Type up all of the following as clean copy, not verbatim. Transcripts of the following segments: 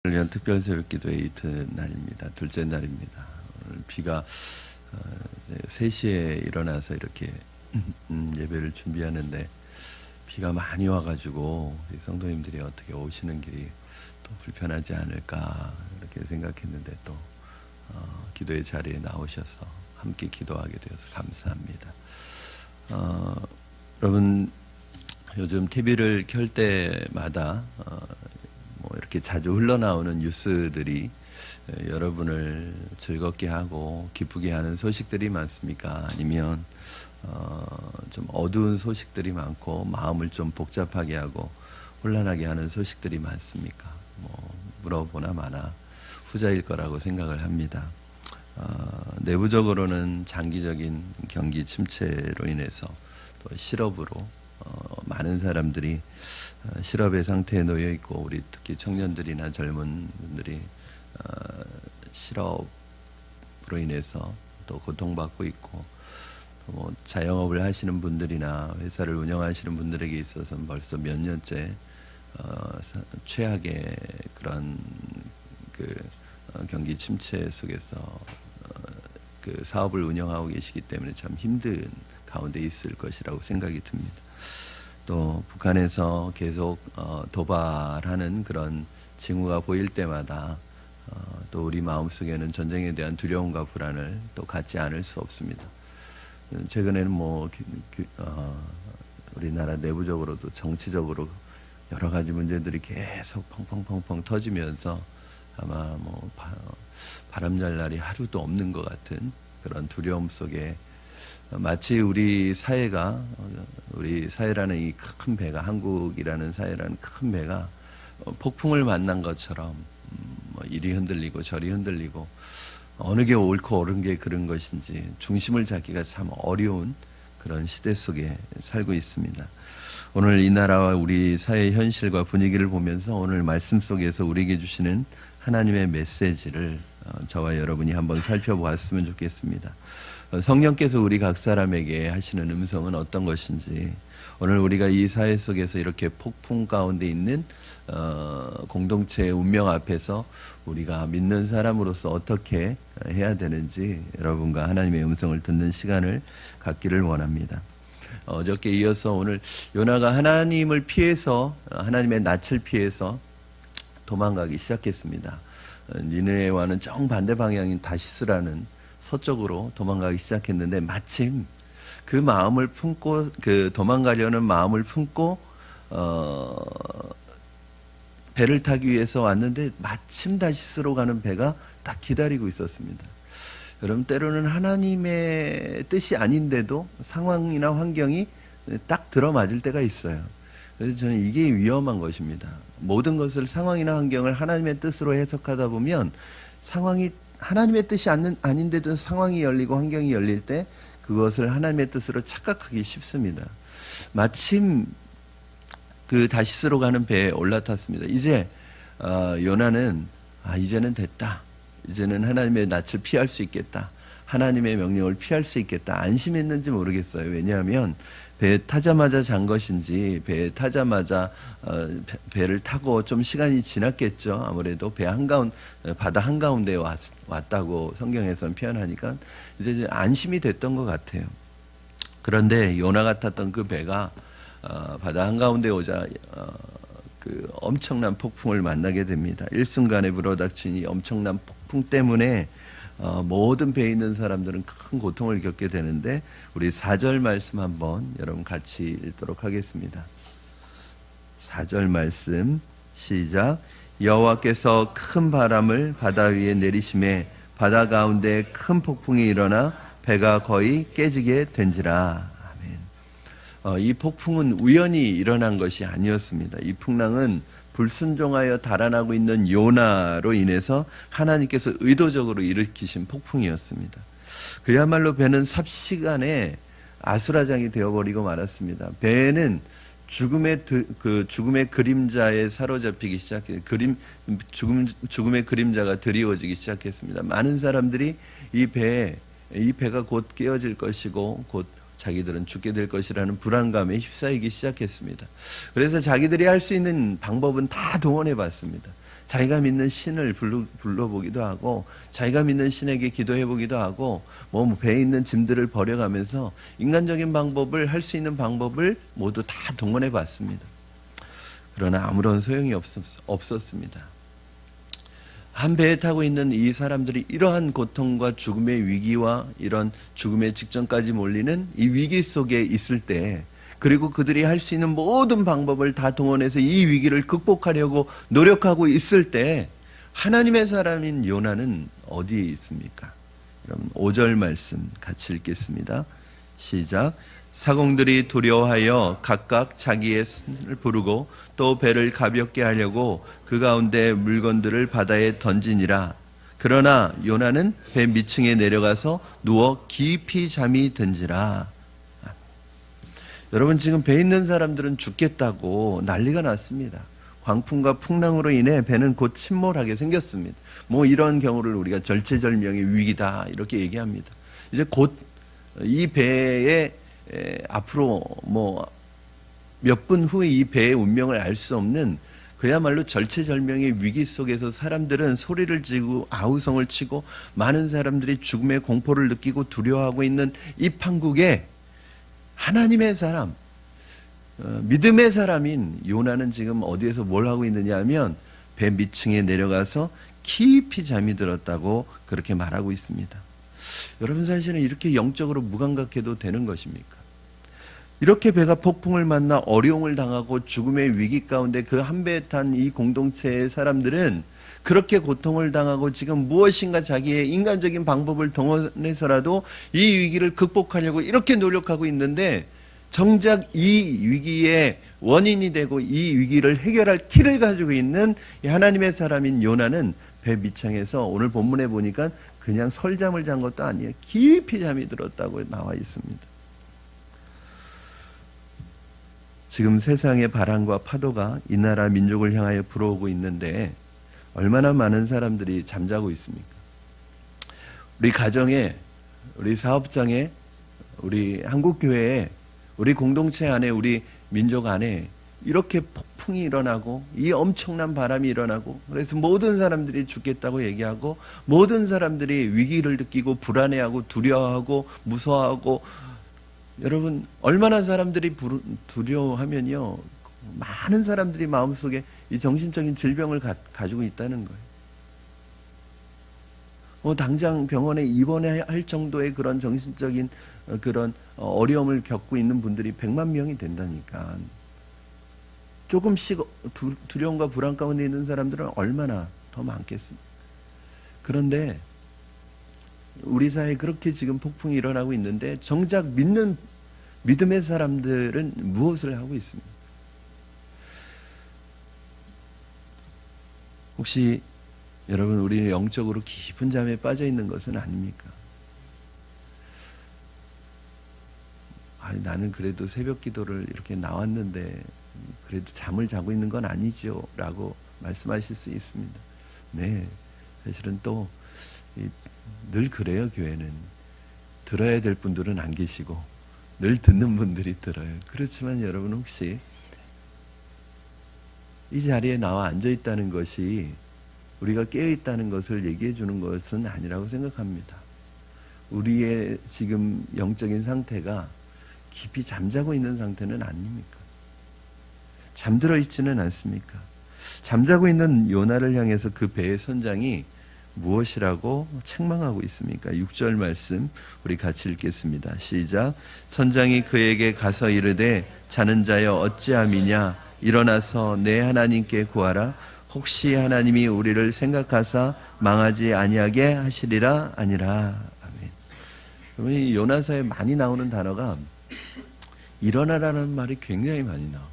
오늘 특별 새벽기도의 이튿날입니다. 둘째 날입니다. 오늘 비가 3시에 일어나서 이렇게 예배를 준비하는데 비가 많이 와가지고 성도님들이 어떻게 오시는 길이 또 불편하지 않을까 이렇게 생각했는데 또 기도의 자리에 나오셔서 함께 기도하게 되어서 감사합니다. 여러분 요즘 TV를 켤 때마다 뭐 이렇게 자주 흘러나오는 뉴스들이 여러분을 즐겁게 하고 기쁘게 하는 소식들이 많습니까? 아니면 좀 어두운 소식들이 많고 마음을 좀 복잡하게 하고 혼란하게 하는 소식들이 많습니까? 뭐 물어보나 마나 후자일 거라고 생각을 합니다. 내부적으로는 장기적인 경기 침체로 인해서 또 실업으로 많은 사람들이 실업의 상태에 놓여 있고, 우리 특히 청년들이나 젊은 분들이 실업으로 인해서 또 고통받고 있고, 뭐 자영업을 하시는 분들이나 회사를 운영하시는 분들에게 있어서는 벌써 몇 년째 최악의 그런 경기 침체 속에서 그 사업을 운영하고 계시기 때문에 참 힘든 가운데 있을 것이라고 생각이 듭니다. 또 북한에서 계속 도발하는 그런 징후가 보일 때마다 또 우리 마음속에는 전쟁에 대한 두려움과 불안을 또 갖지 않을 수 없습니다. 최근에는 뭐 우리나라 내부적으로도 정치적으로 여러 가지 문제들이 계속 펑펑펑펑 터지면서 아마 뭐 바람잘 날이 하루도 없는 것 같은 그런 두려움 속에 마치 우리 사회라는 이 큰 배가, 한국이라는 사회라는 큰 배가 폭풍을 만난 것처럼 뭐 이리 흔들리고 저리 흔들리고 어느 게 옳고 옳은 게 그런 것인지 중심을 잡기가 참 어려운 그런 시대 속에 살고 있습니다. 오늘 이 나라와 우리 사회의 현실과 분위기를 보면서 오늘 말씀 속에서 우리에게 주시는 하나님의 메시지를 저와 여러분이 한번 살펴보았으면 좋겠습니다. 성령께서 우리 각 사람에게 하시는 음성은 어떤 것인지, 오늘 우리가 이 사회 속에서 이렇게 폭풍 가운데 있는 공동체의 운명 앞에서 우리가 믿는 사람으로서 어떻게 해야 되는지 여러분과 하나님의 음성을 듣는 시간을 갖기를 원합니다. 어저께 이어서 오늘 요나가 하나님을 피해서, 하나님의 낯을 피해서 도망가기 시작했습니다. 니느웨와는 정반대 방향인 다시스라는 서쪽으로 도망가기 시작했는데, 마침 그 마음을 품고, 그 도망가려는 마음을 품고 배를 타기 위해서 왔는데 마침 다시스로 가는 배가 딱 기다리고 있었습니다. 여러분, 때로는 하나님의 뜻이 아닌데도 상황이나 환경이 딱 들어맞을 때가 있어요. 그래서 저는 이게 위험한 것입니다. 모든 것을, 상황이나 환경을 하나님의 뜻으로 해석하다 보면 상황이 하나님의 뜻이 아닌데도 상황이 열리고 환경이 열릴 때 그것을 하나님의 뜻으로 착각하기 쉽습니다. 마침 그 다시스로 가는 배에 올라탔습니다. 이제 요나는 이제는 됐다. 이제는 하나님의 낯을 피할 수 있겠다. 하나님의 명령을 피할 수 있겠다. 안심했는지 모르겠어요. 왜냐하면 배에 타자마자 잔 것인지, 배에 타자마자 배를 타고 좀 시간이 지났겠죠. 아무래도 바다 한가운데에 왔다고 성경에서는 표현하니까 이제 안심이 됐던 것 같아요. 그런데 요나가 탔던 그 배가 바다 한가운데 오자 그 엄청난 폭풍을 만나게 됩니다. 일순간에 불어닥친 이 엄청난 폭풍 때문에 모든 배에 있는 사람들은 큰 고통을 겪게 되는데, 우리 4절 말씀 한번 여러분 같이 읽도록 하겠습니다. 4절 말씀 시작. 여호와께서 큰 바람을 바다 위에 내리심에 바다 가운데 큰 폭풍이 일어나 배가 거의 깨지게 된지라. 아멘. 이 폭풍은 우연히 일어난 것이 아니었습니다. 이 풍랑은 불순종하여 달아나고 있는 요나로 인해서 하나님께서 의도적으로 일으키신 폭풍이었습니다. 그야말로 배는 삽시간에 아수라장이 되어버리고 말았습니다. 배는 죽음의 그림자에 사로잡히기 시작해 죽음의 그림자가 드리워지기 시작했습니다. 많은 사람들이 이 배가 곧 깨어질 것이고 곧 자기들은 죽게 될 것이라는 불안감에 휩싸이기 시작했습니다. 그래서 자기들이 할 수 있는 방법은 다 동원해 봤습니다. 자기가 믿는 신을 불러보기도 하고 자기가 믿는 신에게 기도해보기도 하고 뭐 배에 있는 짐들을 버려가면서 인간적인 방법을 할 수 있는 방법을 모두 다 동원해 봤습니다. 그러나 아무런 소용이 없었습니다. 한 배에 타고 있는 이 사람들이 이러한 고통과 죽음의 위기와 이런 죽음의 직전까지 몰리는 이 위기 속에 있을 때, 그리고 그들이 할 수 있는 모든 방법을 다 동원해서 이 위기를 극복하려고 노력하고 있을 때 하나님의 사람인 요나는 어디에 있습니까? 여러분 5절 말씀 같이 읽겠습니다. 시작. 사공들이 두려워하여 각각 자기의 신을 부르고 또 배를 가볍게 하려고 그 가운데 물건들을 바다에 던지니라. 그러나 요나는 배 밑층에 내려가서 누워 깊이 잠이 든지라. 여러분 지금 배에 있는 사람들은 죽겠다고 난리가 났습니다. 광풍과 풍랑으로 인해 배는 곧 침몰하게 생겼습니다. 뭐 이런 경우를 우리가 절체절명의 위기다 이렇게 얘기합니다. 이제 곧 이 배에 앞으로 뭐 몇 분 후에 이 배의 운명을 알 수 없는 그야말로 절체절명의 위기 속에서 사람들은 소리를 지르고 아우성을 치고 많은 사람들이 죽음의 공포를 느끼고 두려워하고 있는 이 판국에 하나님의 사람, 믿음의 사람인 요나는 지금 어디에서 뭘 하고 있느냐 하면 배 밑층에 내려가서 깊이 잠이 들었다고 그렇게 말하고 있습니다. 여러분 사실은 이렇게 영적으로 무감각해도 되는 것입니까? 이렇게 배가 폭풍을 만나 어려움을 당하고 죽음의 위기 가운데 그 한 배에 탄 이 공동체의 사람들은 그렇게 고통을 당하고 지금 무엇인가 자기의 인간적인 방법을 동원해서라도 이 위기를 극복하려고 이렇게 노력하고 있는데, 정작 이 위기의 원인이 되고 이 위기를 해결할 키를 가지고 있는 하나님의 사람인 요나는 배 밑창에서 오늘 본문에 보니까 그냥 설잠을 잔 것도 아니에요. 깊이 잠이 들었다고 나와 있습니다. 지금 세상의 바람과 파도가 이 나라 민족을 향하여 불어오고 있는데 얼마나 많은 사람들이 잠자고 있습니까? 우리 가정에, 우리 사업장에, 우리 한국교회에, 우리 공동체 안에, 우리 민족 안에 이렇게 폭풍이 일어나고 이 엄청난 바람이 일어나고 그래서 모든 사람들이 죽겠다고 얘기하고 모든 사람들이 위기를 느끼고 불안해하고 두려워하고 무서워하고, 여러분 얼마나 사람들이 두려워하면요 많은 사람들이 마음속에 이 정신적인 질병을 가지고 있다는 거예요. 당장 병원에 입원해야 할 정도의 그런 정신적인 그런 어려움을 겪고 있는 분들이 100만 명이 된다니까. 조금씩 두려움과 불안 가운데 있는 사람들은 얼마나 더 많겠습니까? 그런데 우리 사회에 그렇게 지금 폭풍이 일어나고 있는데 정작 믿음의 사람들은 무엇을 하고 있습니까? 혹시 여러분 우리 영적으로 깊은 잠에 빠져 있는 것은 아닙니까? 나는 그래도 새벽 기도를 이렇게 나왔는데 그래도 잠을 자고 있는 건 아니죠 라고 말씀하실 수 있습니다. 네, 사실은 또 늘 그래요. 교회는 들어야 될 분들은 안 계시고 늘 듣는 분들이 들어요. 그렇지만 여러분 혹시 이 자리에 나와 앉아있다는 것이 우리가 깨어있다는 것을 얘기해 주는 것은 아니라고 생각합니다. 우리의 지금 영적인 상태가 깊이 잠자고 있는 상태는 아닙니까? 잠들어 있지는 않습니까? 잠자고 있는 요나를 향해서 그 배의 선장이 무엇이라고 책망하고 있습니까? 6절 말씀 우리 같이 읽겠습니다. 시작. 선장이 그에게 가서 이르되 자는 자여 어찌함이냐, 일어나서 내 하나님께 구하라. 혹시 하나님이 우리를 생각하사 망하지 아니하게 하시리라 아니라. 아멘. 이 요나서에 많이 나오는 단어가 일어나라는 말이 굉장히 많이 나옵니다.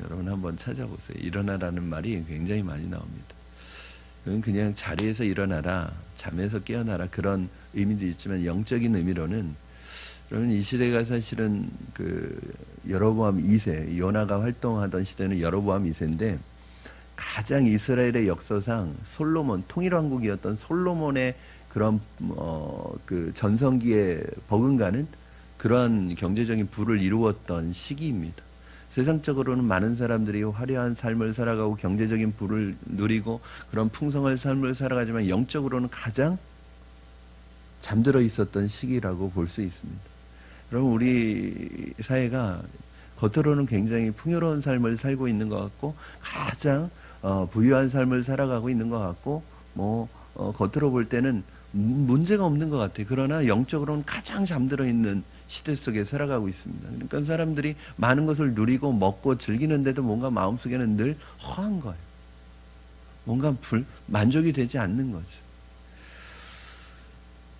여러분 한번 찾아보세요. 일어나라는 말이 굉장히 많이 나옵니다. 그냥 자리에서 일어나라, 잠에서 깨어나라 그런 의미도 있지만 영적인 의미로는 여러분 이 시대가 사실은 그 여로보암 2세, 요나가 활동하던 시대는 여로보암 2세인데 가장 이스라엘의 역사상 솔로몬, 통일왕국이었던 솔로몬의 그런 그 전성기에 버금가는 그러한 경제적인 부를 이루었던 시기입니다. 세상적으로는 많은 사람들이 화려한 삶을 살아가고 경제적인 부를 누리고 그런 풍성한 삶을 살아가지만 영적으로는 가장 잠들어 있었던 시기라고 볼 수 있습니다. 여러분, 우리 사회가 겉으로는 굉장히 풍요로운 삶을 살고 있는 것 같고 가장 부유한 삶을 살아가고 있는 것 같고 겉으로 볼 때는 문제가 없는 것 같아요. 그러나 영적으로는 가장 잠들어 있는 시대 속에 살아가고 있습니다. 그러니까 사람들이 많은 것을 누리고 먹고 즐기는데도 뭔가 마음속에는 늘 허한 거예요. 뭔가 만족이 되지 않는 거죠.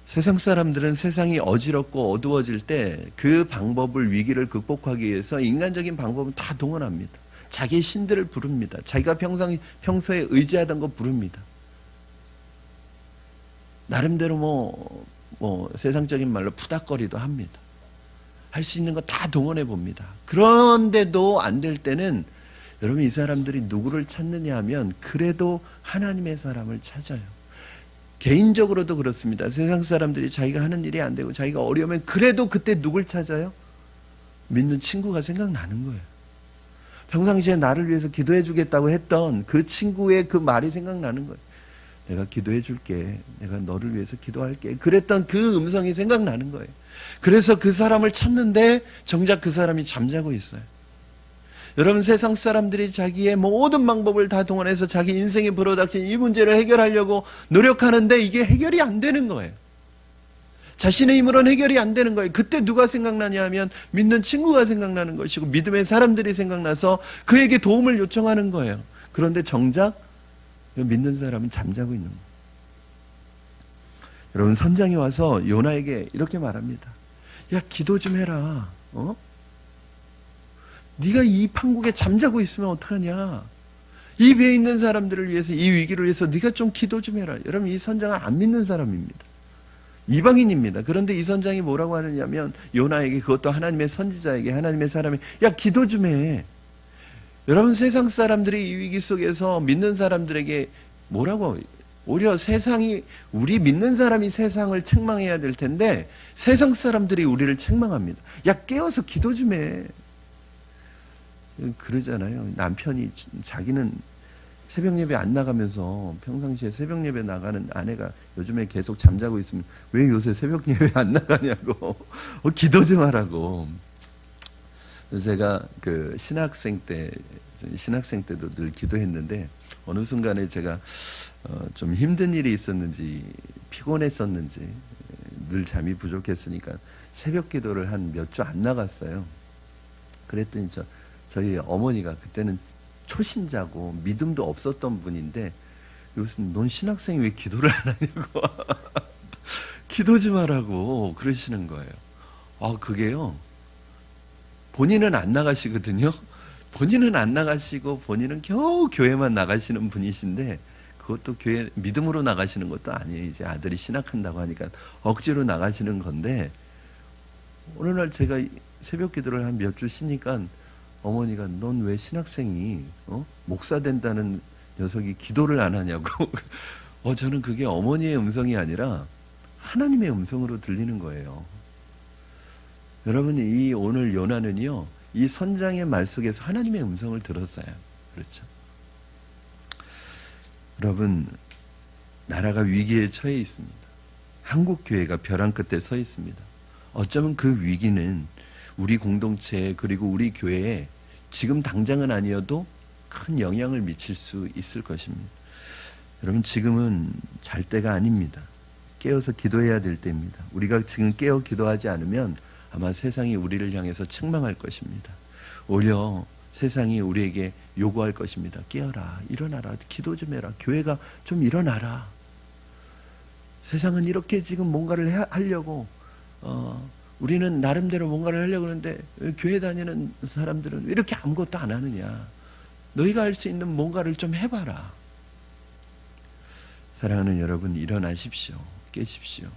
세상 사람들은 세상이 어지럽고 어두워질 때 그 방법을, 위기를 극복하기 위해서 인간적인 방법은 다 동원합니다. 자기 신들을 부릅니다. 자기가 평소에 의지하던 거 부릅니다. 나름대로 세상적인 말로 푸닥거리도 합니다. 할 수 있는 거 다 동원해 봅니다. 그런데도 안 될 때는 여러분, 이 사람들이 누구를 찾느냐 하면 그래도 하나님의 사람을 찾아요. 개인적으로도 그렇습니다. 세상 사람들이 자기가 하는 일이 안 되고 자기가 어려우면 그래도 그때 누굴 찾아요? 믿는 친구가 생각나는 거예요. 평상시에 나를 위해서 기도해 주겠다고 했던 그 친구의 그 말이 생각나는 거예요. 내가 기도해 줄게. 내가 너를 위해서 기도할게. 그랬던 그 음성이 생각나는 거예요. 그래서 그 사람을 찾는데 정작 그 사람이 잠자고 있어요. 여러분, 세상 사람들이 자기의 모든 방법을 다 동원해서 자기 인생에 불어닥친 이 문제를 해결하려고 노력하는데 이게 해결이 안 되는 거예요. 자신의 힘으로는 해결이 안 되는 거예요. 그때 누가 생각나냐 하면 믿는 친구가 생각나는 것이고 믿음의 사람들이 생각나서 그에게 도움을 요청하는 거예요. 그런데 정작 믿는 사람은 잠자고 있는 거예요. 여러분, 선장이 와서 요나에게 이렇게 말합니다. 야, 기도 좀 해라. 네가 이 판국에 잠자고 있으면 어떡하냐. 이 배에 있는 사람들을 위해서, 이 위기를 위해서 네가 좀 기도 좀 해라. 여러분, 이 선장은 안 믿는 사람입니다. 이방인입니다. 그런데 이 선장이 뭐라고 하느냐면 요나에게, 그것도 하나님의 선지자에게, 하나님의 사람이, 야, 기도 좀 해. 여러분, 세상 사람들이 이 위기 속에서 믿는 사람들에게 뭐라고, 오히려 세상이, 우리 믿는 사람이 세상을 책망해야 될 텐데 세상 사람들이 우리를 책망합니다. 야, 깨어서 기도 좀 해. 그러잖아요. 남편이 자기는 새벽 예배 안 나가면서 평상시에 새벽 예배 나가는 아내가 요즘에 계속 잠자고 있으면 왜 요새 새벽 예배 안 나가냐고. 기도 좀 하라고. 그래서 제가 그 신학생 때도 늘 기도했는데 어느 순간에 제가 좀 힘든 일이 있었는지 피곤했었는지 늘 잠이 부족했으니까 새벽 기도를 한 몇 주 안 나갔어요. 그랬더니 저희 어머니가, 그때는 초신자고 믿음도 없었던 분인데, 요즘 넌 신학생이 왜 기도를 안 하냐고 기도 좀 하라고 그러시는 거예요. 그게요, 본인은 안 나가시거든요. 본인은 안 나가시고 본인은 겨우 교회만 나가시는 분이신데, 그것도 교회 믿음으로 나가시는 것도 아니에요. 이제 아들이 신학한다고 하니까 억지로 나가시는 건데, 어느 날 제가 새벽 기도를 한 몇 주 쉬니까 어머니가 넌 왜 신학생이 목사 된다는 녀석이 기도를 안 하냐고. 저는 그게 어머니의 음성이 아니라 하나님의 음성으로 들리는 거예요. 여러분, 이 오늘 요나는요, 이 선장의 말 속에서 하나님의 음성을 들었어요. 그렇죠? 여러분, 나라가 위기에 처해 있습니다. 한국 교회가 벼랑 끝에 서 있습니다. 어쩌면 그 위기는 우리 공동체 그리고 우리 교회에 지금 당장은 아니어도 큰 영향을 미칠 수 있을 것입니다. 여러분, 지금은 잘 때가 아닙니다. 깨어서 기도해야 될 때입니다. 우리가 지금 깨어 기도하지 않으면 아마 세상이 우리를 향해서 책망할 것입니다. 오히려 세상이 우리에게 요구할 것입니다. 깨어라, 일어나라, 기도 좀 해라, 교회가 좀 일어나라. 세상은 이렇게 지금 뭔가를 하려고 우리는 나름대로 뭔가를 하려고 하는데 교회 다니는 사람들은 왜 이렇게 아무것도 안 하느냐. 너희가 할 수 있는 뭔가를 좀 해봐라. 사랑하는 여러분, 일어나십시오. 깨십시오.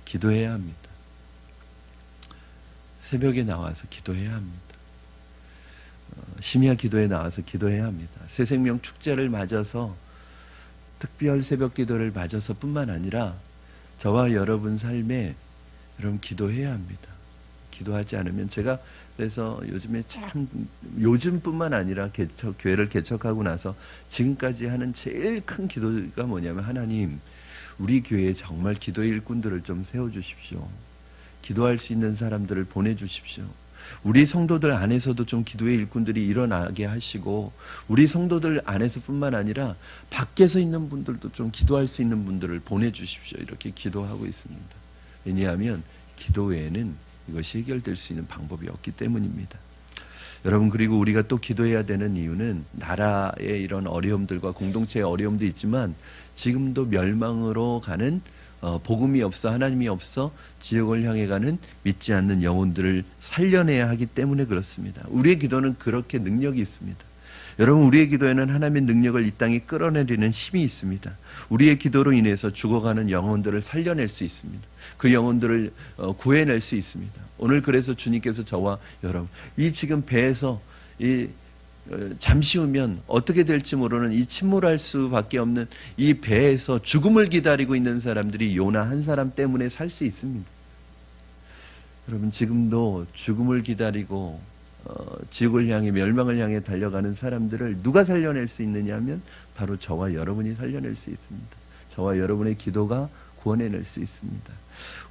기도해야 합니다. 새벽에 나와서 기도해야 합니다. 심야 기도에 나와서 기도해야 합니다. 새생명 축제를 맞아서 특별 새벽 기도를 맞아서 뿐만 아니라 저와 여러분 삶에 여러분 기도해야 합니다. 기도하지 않으면, 제가 그래서 요즘에 참, 요즘뿐만 아니라 교회를 개척하고 나서 지금까지 하는 제일 큰 기도가 뭐냐면, 하나님, 우리 교회에 정말 기도의 일꾼들을 좀 세워주십시오. 기도할 수 있는 사람들을 보내주십시오. 우리 성도들 안에서도 좀 기도의 일꾼들이 일어나게 하시고, 우리 성도들 안에서뿐만 아니라 밖에서 있는 분들도 좀 기도할 수 있는 분들을 보내주십시오. 이렇게 기도하고 있습니다. 왜냐하면 기도 외에는 이것이 해결될 수 있는 방법이 없기 때문입니다. 여러분, 그리고 우리가 또 기도해야 되는 이유는, 나라의 이런 어려움들과 공동체의 어려움도 있지만 지금도 멸망으로 가는, 복음이 없어, 하나님이 없어 지옥을 향해 가는 믿지 않는 영혼들을 살려내야 하기 때문에 그렇습니다. 우리의 기도는 그렇게 능력이 있습니다. 여러분, 우리의 기도에는 하나님의 능력을 이 땅에 끌어내리는 힘이 있습니다. 우리의 기도로 인해서 죽어가는 영혼들을 살려낼 수 있습니다. 그 영혼들을 구해낼 수 있습니다. 오늘 그래서 주님께서 저와 여러분, 이 지금 배에서 잠시 후면 어떻게 될지 모르는 이 침몰할 수밖에 없는 이 배에서 죽음을 기다리고 있는 사람들이 요나 한 사람 때문에 살 수 있습니다. 여러분, 지금도 죽음을 기다리고 지옥을 향해, 멸망을 향해 달려가는 사람들을 누가 살려낼 수 있느냐 하면 바로 저와 여러분이 살려낼 수 있습니다. 저와 여러분의 기도가 구원해낼 수 있습니다.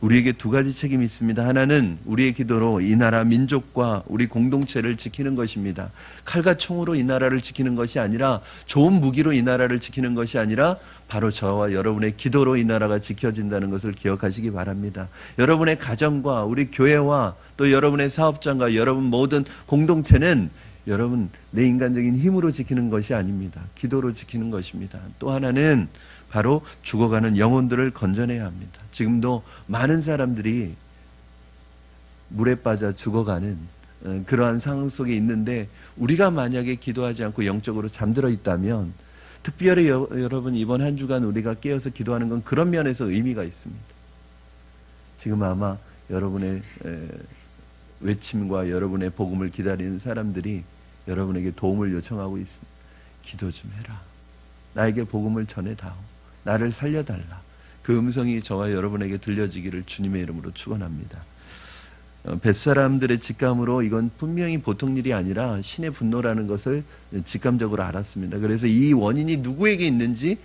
우리에게 두 가지 책임이 있습니다. 하나는 우리의 기도로 이 나라 민족과 우리 공동체를 지키는 것입니다. 칼과 총으로 이 나라를 지키는 것이 아니라, 좋은 무기로 이 나라를 지키는 것이 아니라 바로 저와 여러분의 기도로 이 나라가 지켜진다는 것을 기억하시기 바랍니다. 여러분의 가정과 우리 교회와 또 여러분의 사업장과 여러분 모든 공동체는 여러분 내 인간적인 힘으로 지키는 것이 아닙니다. 기도로 지키는 것입니다. 또 하나는 바로 죽어가는 영혼들을 건져내야 합니다. 지금도 많은 사람들이 물에 빠져 죽어가는 그러한 상황 속에 있는데, 우리가 만약에 기도하지 않고 영적으로 잠들어 있다면, 특별히 여러분 이번 한 주간 우리가 깨어서 기도하는 건 그런 면에서 의미가 있습니다. 지금 아마 여러분의 외침과 여러분의 복음을 기다리는 사람들이 여러분에게 도움을 요청하고 있습니다. 기도 좀 해라. 나에게 복음을 전해다오. 나를 살려달라. 그 음성이 저와 여러분에게 들려지기를 주님의 이름으로 축원합니다. 벳사람들의 직감으로 이건 분명히 보통 일이 아니라 신의 분노라는 것을 직감적으로 알았습니다. 그래서 이 원인이 누구에게 있는지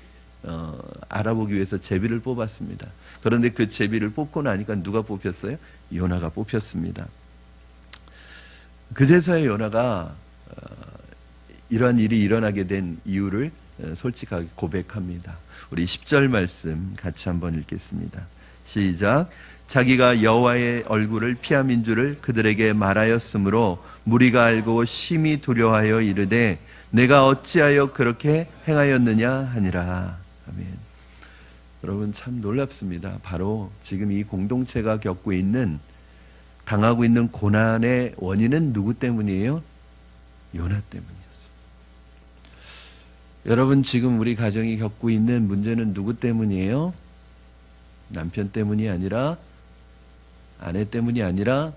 알아보기 위해서 제비를 뽑았습니다. 그런데 그 제비를 뽑고 나니까 누가 뽑혔어요? 요나가 뽑혔습니다. 그제서야 요나가 이러한 일이 일어나게 된 이유를 솔직하게 고백합니다. 우리 10절 말씀 같이 한번 읽겠습니다. 시작. 자기가 여호와의 얼굴을 피함인 줄을 그들에게 말하였으므로 무리가 알고 심히 두려워하여 이르되 내가 어찌하여 그렇게 행하였느냐 하니라. 아멘. 여러분, 참 놀랍습니다. 바로 지금 이 공동체가 겪고 있는, 당하고 있는 고난의 원인은 누구 때문이에요? 요나 때문이었어요. 여러분, 지금 우리 가정이 겪고 있는 문제는 누구 때문이에요? 남편 때문이 아니라, 아내 때문이 아니라,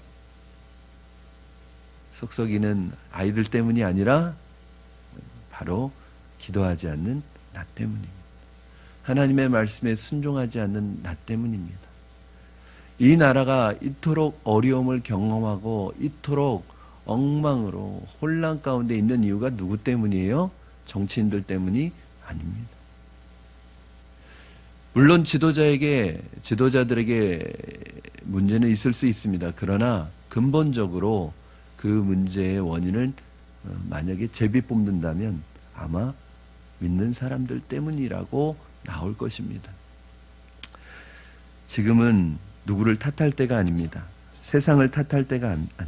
속썩이는 아이들 때문이 아니라 바로 기도하지 않는 나 때문입니다. 하나님의 말씀에 순종하지 않는 나 때문입니다. 이 나라가 이토록 어려움을 경험하고 이토록 엉망으로 혼란 가운데 있는 이유가 누구 때문이에요? 정치인들 때문이 아닙니다. 물론 지도자들에게 문제는 있을 수 있습니다. 그러나 근본적으로 그 문제의 원인을 만약에 제비 뽑는다면 아마 믿는 사람들 때문이라고 나올 것입니다. 지금은 누구를 탓할 때가 아닙니다. 세상을 탓할 때가 아닙니다.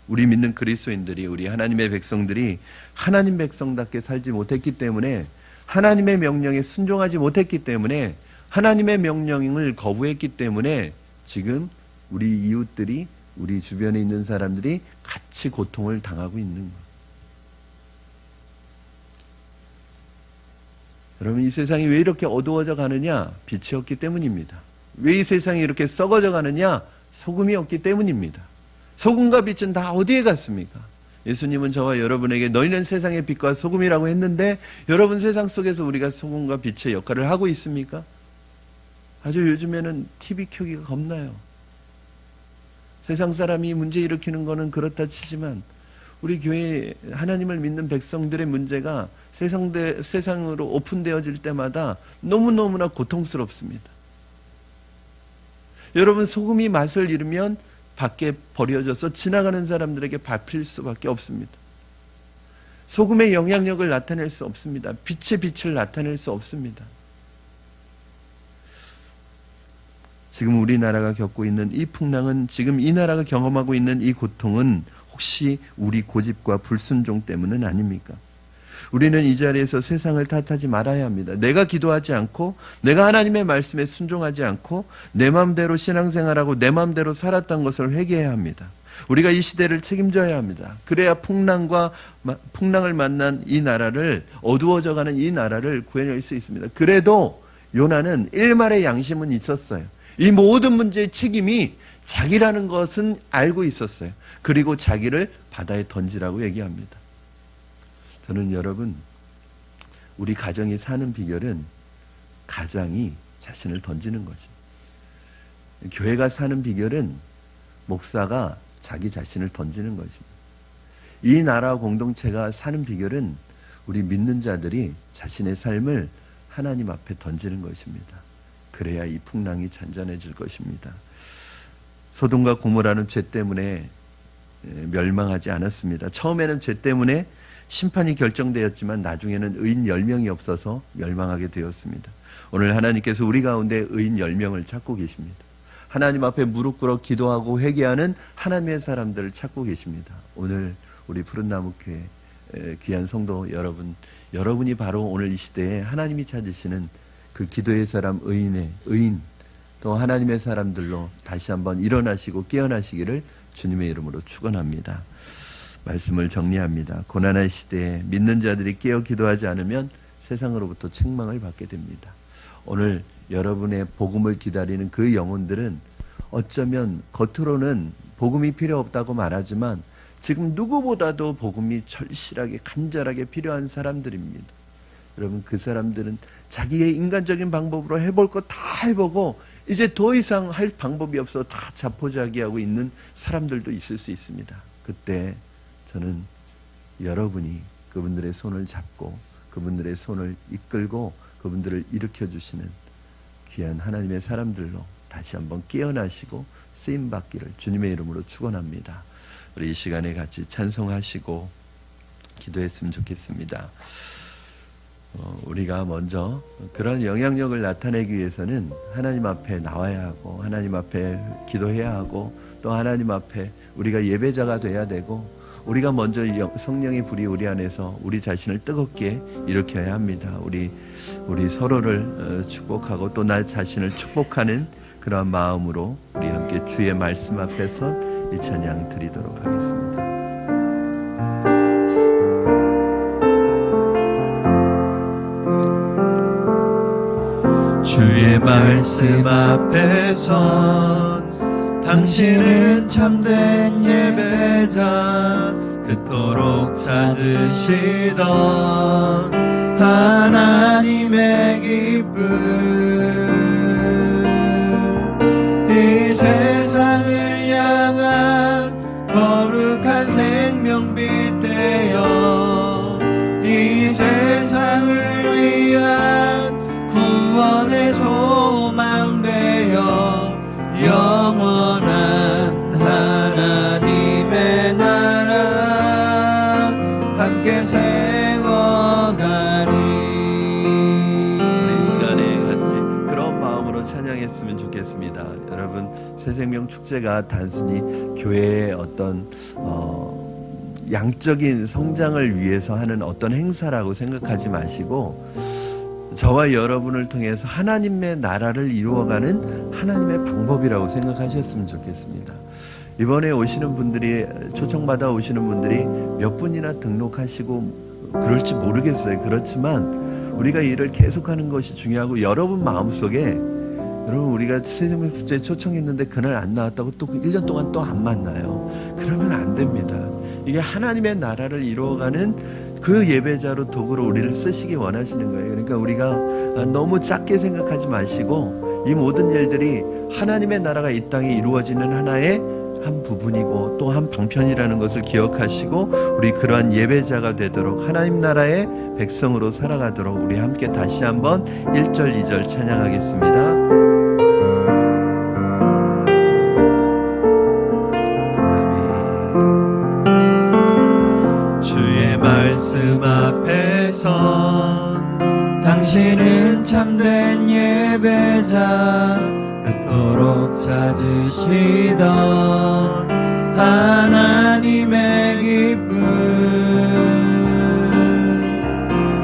우리 믿는 그리스도인들이, 우리 하나님의 백성들이 하나님 백성답게 살지 못했기 때문에, 하나님의 명령에 순종하지 못했기 때문에, 하나님의 명령을 거부했기 때문에 지금 우리 이웃들이, 우리 주변에 있는 사람들이 같이 고통을 당하고 있는 거예요. 여러분, 이 세상이 왜 이렇게 어두워져 가느냐? 빛이 없기 때문입니다. 왜 이 세상이 이렇게 썩어져 가느냐? 소금이 없기 때문입니다. 소금과 빛은 다 어디에 갔습니까? 예수님은 저와 여러분에게 너희는 세상의 빛과 소금이라고 했는데, 여러분 세상 속에서 우리가 소금과 빛의 역할을 하고 있습니까? 아주 요즘에는 TV 켜기가 겁나요. 세상 사람이 문제 일으키는 거는 그렇다 치지만 우리 교회 하나님을 믿는 백성들의 문제가 세상으로 오픈되어질 때마다 너무너무나 고통스럽습니다. 여러분, 소금이 맛을 잃으면 밖에 버려져서 지나가는 사람들에게 밟힐 수밖에 없습니다. 소금의 영향력을 나타낼 수 없습니다. 빛의 빛을 나타낼 수 없습니다. 지금 우리나라가 겪고 있는 이 풍랑은, 지금 이 나라가 경험하고 있는 이 고통은 혹시 우리 고집과 불순종 때문은 아닙니까? 우리는 이 자리에서 세상을 탓하지 말아야 합니다. 내가 기도하지 않고, 내가 하나님의 말씀에 순종하지 않고 내 마음대로 신앙생활하고 내 마음대로 살았던 것을 회개해야 합니다. 우리가 이 시대를 책임져야 합니다. 그래야 풍랑을 만난 이 나라를, 어두워져가는 이 나라를 구해낼 수 있습니다. 그래도 요나는 일말의 양심은 있었어요. 이 모든 문제의 책임이 자기라는 것은 알고 있었어요. 그리고 자기를 바다에 던지라고 얘기합니다. 저는 여러분, 우리 가정이 사는 비결은 가장이 자신을 던지는 거죠. 교회가 사는 비결은 목사가 자기 자신을 던지는 것입니다. 이 나라 공동체가 사는 비결은 우리 믿는 자들이 자신의 삶을 하나님 앞에 던지는 것입니다. 그래야 이 풍랑이 잔잔해질 것입니다. 소돔과 고모라는 죄 때문에 멸망하지 않았습니다. 처음에는 죄 때문에 심판이 결정되었지만 나중에는 의인 10명이 없어서 멸망하게 되었습니다. 오늘 하나님께서 우리 가운데 의인 10명을 찾고 계십니다. 하나님 앞에 무릎 꿇어 기도하고 회개하는 하나님의 사람들을 찾고 계십니다. 오늘 우리 푸른나무교회 귀한 성도 여러분, 여러분이 바로 오늘 이 시대에 하나님이 찾으시는 그 기도의 사람, 의인, 또 하나님의 사람들로 다시 한번 일어나시고 깨어나시기를 주님의 이름으로 축원합니다. 말씀을 정리합니다. 고난의 시대에 믿는 자들이 깨어 기도하지 않으면 세상으로부터 책망을 받게 됩니다. 오늘 여러분의 복음을 기다리는 그 영혼들은 어쩌면 겉으로는 복음이 필요 없다고 말하지만 지금 누구보다도 복음이 절실하게 간절하게 필요한 사람들입니다. 여러분, 그 사람들은 자기의 인간적인 방법으로 해볼 거 다 해보고 이제 더 이상 할 방법이 없어 다 자포자기하고 있는 사람들도 있을 수 있습니다. 그때 저는 여러분이 그분들의 손을 잡고 그분들의 손을 이끌고 그분들을 일으켜주시는 귀한 하나님의 사람들로 다시 한번 깨어나시고 쓰임받기를 주님의 이름으로 축원합니다. 우리 이 시간에 같이 찬송하시고 기도했으면 좋겠습니다. 우리가 먼저 그런 영향력을 나타내기 위해서는 하나님 앞에 나와야 하고 하나님 앞에 기도해야 하고 또 하나님 앞에 우리가 예배자가 돼야 되고 우리가 먼저 성령의 불이 우리 안에서 우리 자신을 뜨겁게 일으켜야 합니다. 우리 서로를 축복하고 또 나 자신을 축복하는 그런 마음으로 우리 함께 주의 말씀 앞에서 이 찬양 드리도록 하겠습니다. 주의 말씀 앞에서 당신은 참된 예배자 그토록 찾으시던 하나님의 기쁨 이 세상을 향한 거룩한 생명빛 되어 이 세상을 위한 구원의 소망 되어 영원한 하나님의 나라 함께 세워가리. 우리 이 시간에 같이 그런 마음으로 찬양했으면 좋겠습니다. 여러분, 새생명 축제가 단순히 교회의 어떤 양적인 성장을 위해서 하는 어떤 행사라고 생각하지 마시고 저와 여러분을 통해서 하나님의 나라를 이루어가는 하나님의 방법이라고 생각하셨으면 좋겠습니다. 이번에 오시는 분들이, 초청받아 오시는 분들이 몇 분이나 등록하시고 그럴지 모르겠어요. 그렇지만 우리가 일을 계속하는 것이 중요하고 여러분 마음속에 여러분 우리가 새생명 축제에 초청했는데 그날 안 나왔다고 또 1년 동안 또 안 만나요. 그러면 안 됩니다. 이게 하나님의 나라를 이루어가는 그 예배자로 도구로 우리를 쓰시기 원하시는 거예요. 그러니까 우리가 너무 작게 생각하지 마시고 이 모든 일들이 하나님의 나라가 이 땅에 이루어지는 하나의 한 부분이고 또 한 방편이라는 것을 기억하시고 우리 그러한 예배자가 되도록 하나님 나라의 백성으로 살아가도록 우리 함께 다시 한번 1절 2절 찬양하겠습니다. 말씀 앞에선 당신은 참된 예배자 그토록 찾으시던 하나님의 기쁨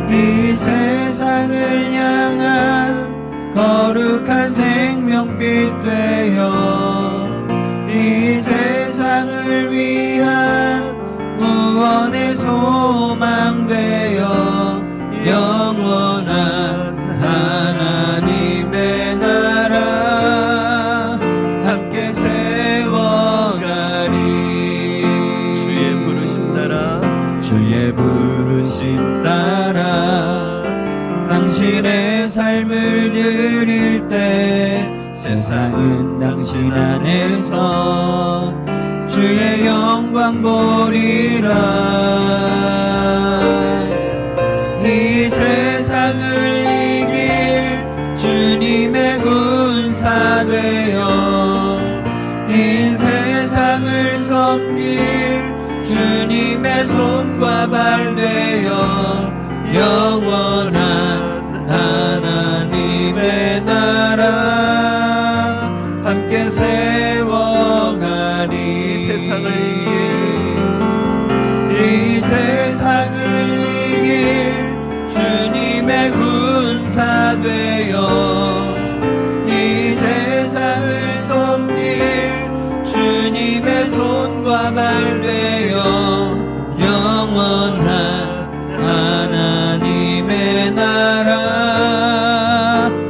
이 세상을 향한 거룩한 생명빛 되어 이 세상을 위한 구원의 소망 되어 영원한 하나님의 나라 함께 세워가리. 주의 부르심 따라 주의 부르심 따라 당신의 삶을 드릴 때 세상은 당신 안에서 주의 영광 보리라. 이 세상을 이길 주님의 군사 되어 이 세상을 섬길 주님의 손과 발 되어 영원한 하나님의 나라 함께 세워가리. 이 세상을 이길 주님의 군사 되어 이 세상을 섬길 주님의 손과 발 되어 영원한 하나님의 나라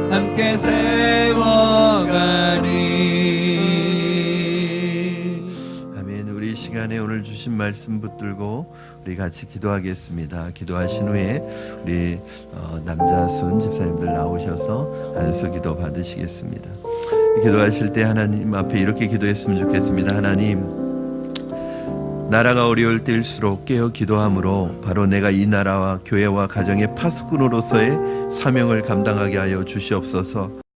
함께 세워가리. 시간에 오늘 주신 말씀 붙들고 우리 같이 기도하겠습니다. 기도하신 후에 우리 남자순 집사님들 나오셔서 안수 기도 받으시겠습니다. 기도하실 때 하나님 앞에 이렇게 기도했으면 좋겠습니다. 하나님, 나라가 어려울 때일수록 깨어 기도함으로 바로 내가 이 나라와 교회와 가정의 파수꾼으로서의 사명을 감당하게 하여 주시옵소서.